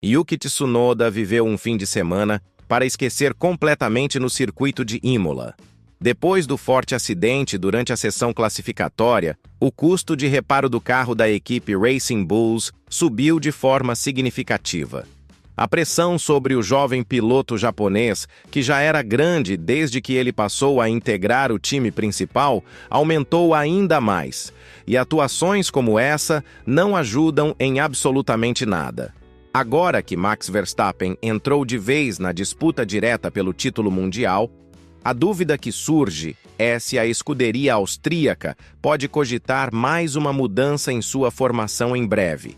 Yuki Tsunoda viveu um fim de semana para esquecer completamente no circuito de Imola. Depois do forte acidente durante a sessão classificatória, o custo de reparo do carro da equipe Racing Bulls subiu de forma significativa. A pressão sobre o jovem piloto japonês, que já era grande desde que ele passou a integrar o time principal, aumentou ainda mais, e atuações como essa não ajudam em absolutamente nada. Agora que Max Verstappen entrou de vez na disputa direta pelo título mundial, a dúvida que surge é se a escuderia austríaca pode cogitar mais uma mudança em sua formação em breve.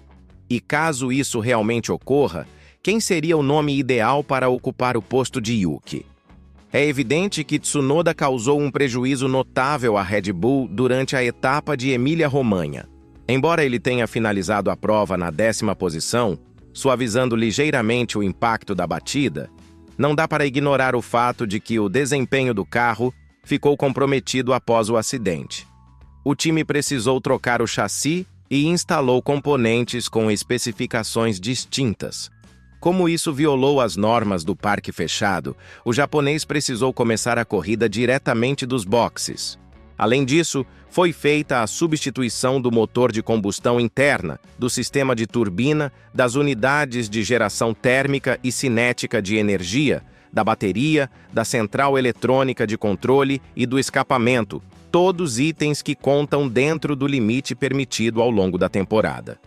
E caso isso realmente ocorra, quem seria o nome ideal para ocupar o posto de Yuki? É evidente que Tsunoda causou um prejuízo notável à Red Bull durante a etapa de Emília-Romanha. Embora ele tenha finalizado a prova na 10ª posição, suavizando ligeiramente o impacto da batida, não dá para ignorar o fato de que o desempenho do carro ficou comprometido após o acidente. O time precisou trocar o chassi e instalou componentes com especificações distintas. Como isso violou as normas do parque fechado, o japonês precisou começar a corrida diretamente dos boxes. Além disso, foi feita a substituição do motor de combustão interna, do sistema de turbina, das unidades de geração térmica e cinética de energia, da bateria, da central eletrônica de controle e do escapamento, todos itens que contam dentro do limite permitido ao longo da temporada.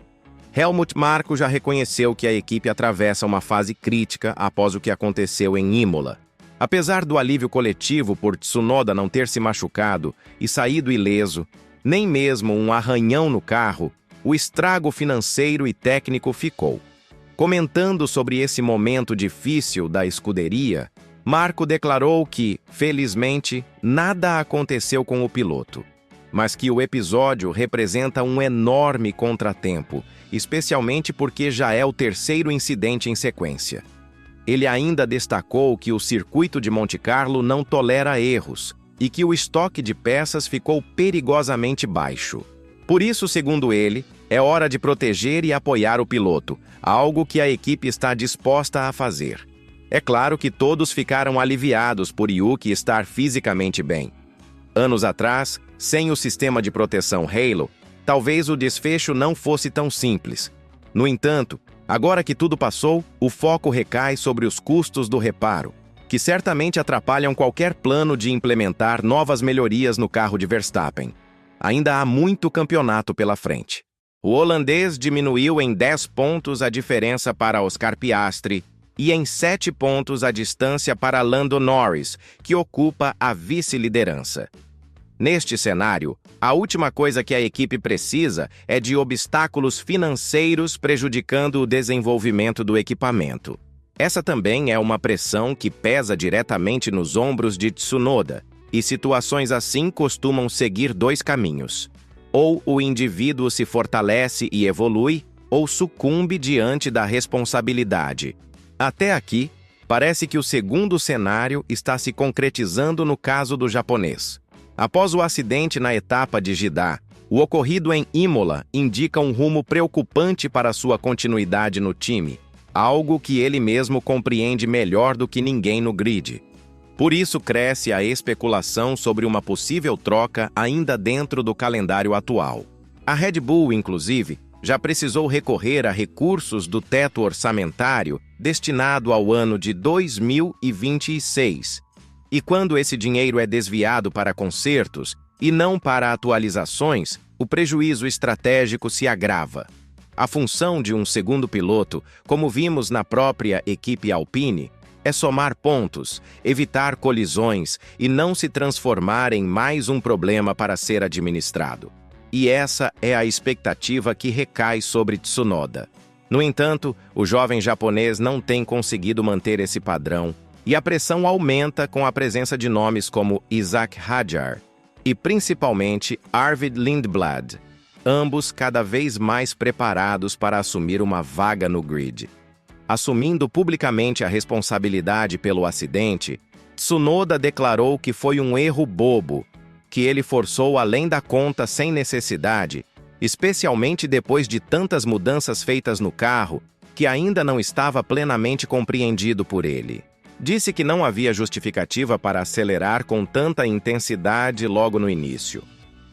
Helmut Marko já reconheceu que a equipe atravessa uma fase crítica após o que aconteceu em Imola. Apesar do alívio coletivo por Tsunoda não ter se machucado e saído ileso, nem mesmo um arranhão no carro, o estrago financeiro e técnico ficou. Comentando sobre esse momento difícil da escuderia, Marko declarou que, felizmente, nada aconteceu com o piloto, mas que o episódio representa um enorme contratempo, especialmente porque já é o 3º incidente em sequência. Ele ainda destacou que o circuito de Monte Carlo não tolera erros e que o estoque de peças ficou perigosamente baixo. Por isso, segundo ele, é hora de proteger e apoiar o piloto, algo que a equipe está disposta a fazer. É claro que todos ficaram aliviados por Yuki estar fisicamente bem. Anos atrás, sem o sistema de proteção Halo, talvez o desfecho não fosse tão simples. No entanto, agora que tudo passou, o foco recai sobre os custos do reparo, que certamente atrapalham qualquer plano de implementar novas melhorias no carro de Verstappen. Ainda há muito campeonato pela frente. O holandês diminuiu em 10 pontos a diferença para Oscar Piastri e em 7 pontos a distância para Lando Norris, que ocupa a vice-liderança. Neste cenário, a última coisa que a equipe precisa é de obstáculos financeiros prejudicando o desenvolvimento do equipamento. Essa também é uma pressão que pesa diretamente nos ombros de Tsunoda, e situações assim costumam seguir 2 caminhos. Ou o indivíduo se fortalece e evolui, ou sucumbe diante da responsabilidade. Até aqui, parece que o segundo cenário está se concretizando no caso do japonês. Após o acidente na etapa de Jeddah, o ocorrido em Imola indica um rumo preocupante para sua continuidade no time, algo que ele mesmo compreende melhor do que ninguém no grid. Por isso cresce a especulação sobre uma possível troca ainda dentro do calendário atual. A Red Bull, inclusive, já precisou recorrer a recursos do teto orçamentário destinado ao ano de 2026. E quando esse dinheiro é desviado para consertos e não para atualizações, o prejuízo estratégico se agrava. A função de um segundo piloto, como vimos na própria equipe Alpine, é somar pontos, evitar colisões e não se transformar em mais um problema para ser administrado. E essa é a expectativa que recai sobre Tsunoda. No entanto, o jovem japonês não tem conseguido manter esse padrão, e a pressão aumenta com a presença de nomes como Isaac Hadjar e principalmente Arvid Lindblad, ambos cada vez mais preparados para assumir uma vaga no grid. Assumindo publicamente a responsabilidade pelo acidente, Tsunoda declarou que foi um erro bobo, que ele forçou além da conta sem necessidade, especialmente depois de tantas mudanças feitas no carro, que ainda não estava plenamente compreendido por ele. Disse que não havia justificativa para acelerar com tanta intensidade logo no início.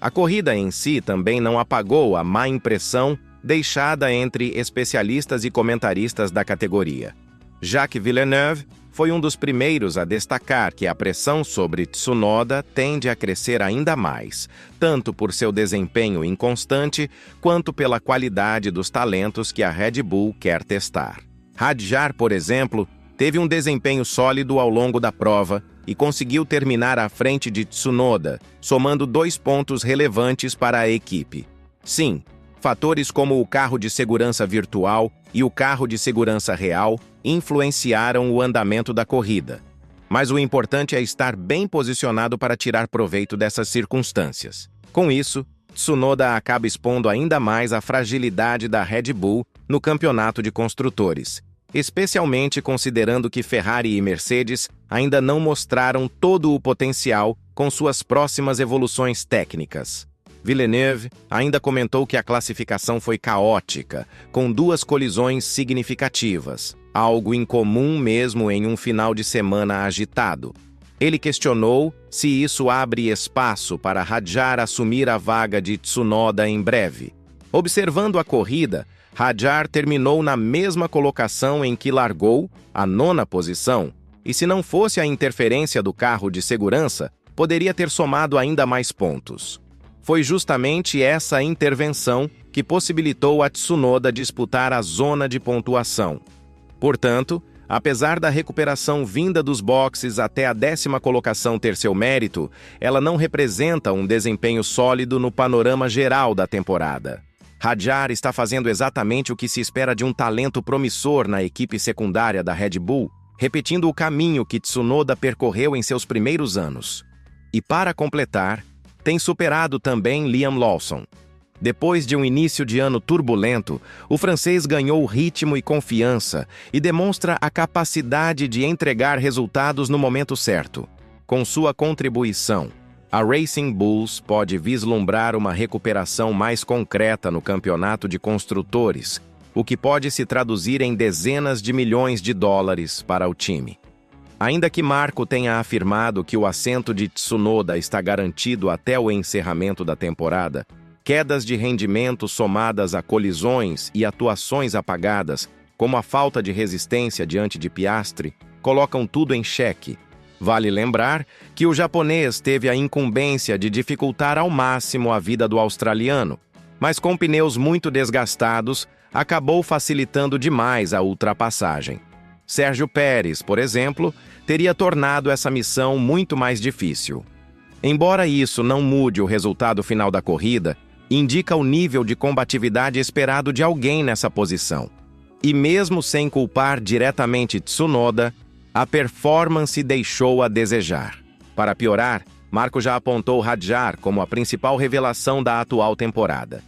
A corrida em si também não apagou a má impressão deixada entre especialistas e comentaristas da categoria. Jacques Villeneuve foi um dos primeiros a destacar que a pressão sobre Tsunoda tende a crescer ainda mais, tanto por seu desempenho inconstante, quanto pela qualidade dos talentos que a Red Bull quer testar. Hadjar, por exemplo, teve um desempenho sólido ao longo da prova e conseguiu terminar à frente de Tsunoda, somando 2 pontos relevantes para a equipe. Sim, fatores como o carro de segurança virtual e o carro de segurança real influenciaram o andamento da corrida. Mas o importante é estar bem posicionado para tirar proveito dessas circunstâncias. Com isso, Tsunoda acaba expondo ainda mais a fragilidade da Red Bull no campeonato de construtores, especialmente considerando que Ferrari e Mercedes ainda não mostraram todo o potencial com suas próximas evoluções técnicas. Villeneuve ainda comentou que a classificação foi caótica, com 2 colisões significativas, algo incomum mesmo em um final de semana agitado. Ele questionou se isso abre espaço para Hadjar assumir a vaga de Tsunoda em breve. Observando a corrida, Hadjar terminou na mesma colocação em que largou, a 9ª posição, e se não fosse a interferência do carro de segurança, poderia ter somado ainda mais pontos. Foi justamente essa intervenção que possibilitou a Tsunoda disputar a zona de pontuação. Portanto, apesar da recuperação vinda dos boxes até a 10ª colocação ter seu mérito, ela não representa um desempenho sólido no panorama geral da temporada. Hadjar está fazendo exatamente o que se espera de um talento promissor na equipe secundária da Red Bull, repetindo o caminho que Tsunoda percorreu em seus primeiros anos. E para completar, tem superado também Liam Lawson. Depois de um início de ano turbulento, o francês ganhou ritmo e confiança e demonstra a capacidade de entregar resultados no momento certo. Com sua contribuição, a Racing Bulls pode vislumbrar uma recuperação mais concreta no campeonato de construtores, o que pode se traduzir em dezenas de milhões de dólares para o time. Ainda que Marco tenha afirmado que o assento de Tsunoda está garantido até o encerramento da temporada, quedas de rendimento somadas a colisões e atuações apagadas, como a falta de resistência diante de Piastri, colocam tudo em xeque. Vale lembrar que o japonês teve a incumbência de dificultar ao máximo a vida do australiano, mas com pneus muito desgastados, acabou facilitando demais a ultrapassagem. Sérgio Pérez, por exemplo, teria tornado essa missão muito mais difícil. Embora isso não mude o resultado final da corrida, indica o nível de combatividade esperado de alguém nessa posição. E mesmo sem culpar diretamente Tsunoda, a performance deixou a desejar. Para piorar, Marco já apontou Hadjar como a principal revelação da atual temporada.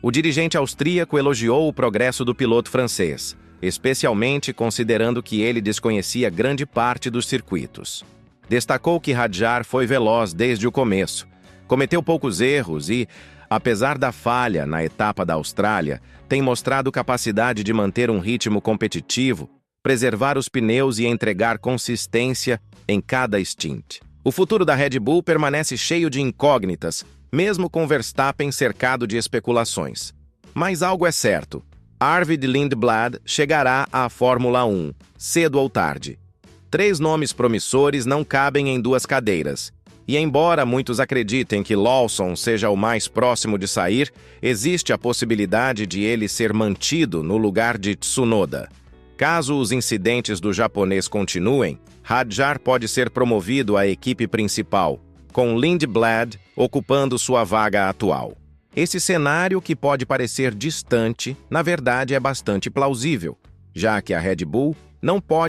O dirigente austríaco elogiou o progresso do piloto francês, especialmente considerando que ele desconhecia grande parte dos circuitos. Destacou que Hadjar foi veloz desde o começo, cometeu poucos erros e, apesar da falha na etapa da Austrália, tem mostrado capacidade de manter um ritmo competitivo, preservar os pneus e entregar consistência em cada stint. O futuro da Red Bull permanece cheio de incógnitas, mesmo com Verstappen cercado de especulações. Mas algo é certo: Arvid Lindblad chegará à Fórmula 1, cedo ou tarde. 3 nomes promissores não cabem em 2 cadeiras. E embora muitos acreditem que Lawson seja o mais próximo de sair, existe a possibilidade de ele ser mantido no lugar de Tsunoda. Caso os incidentes do japonês continuem, Hadjar pode ser promovido à equipe principal, com Lindblad ocupando sua vaga atual. Esse cenário, que pode parecer distante, na verdade é bastante plausível, já que a Red Bull não pode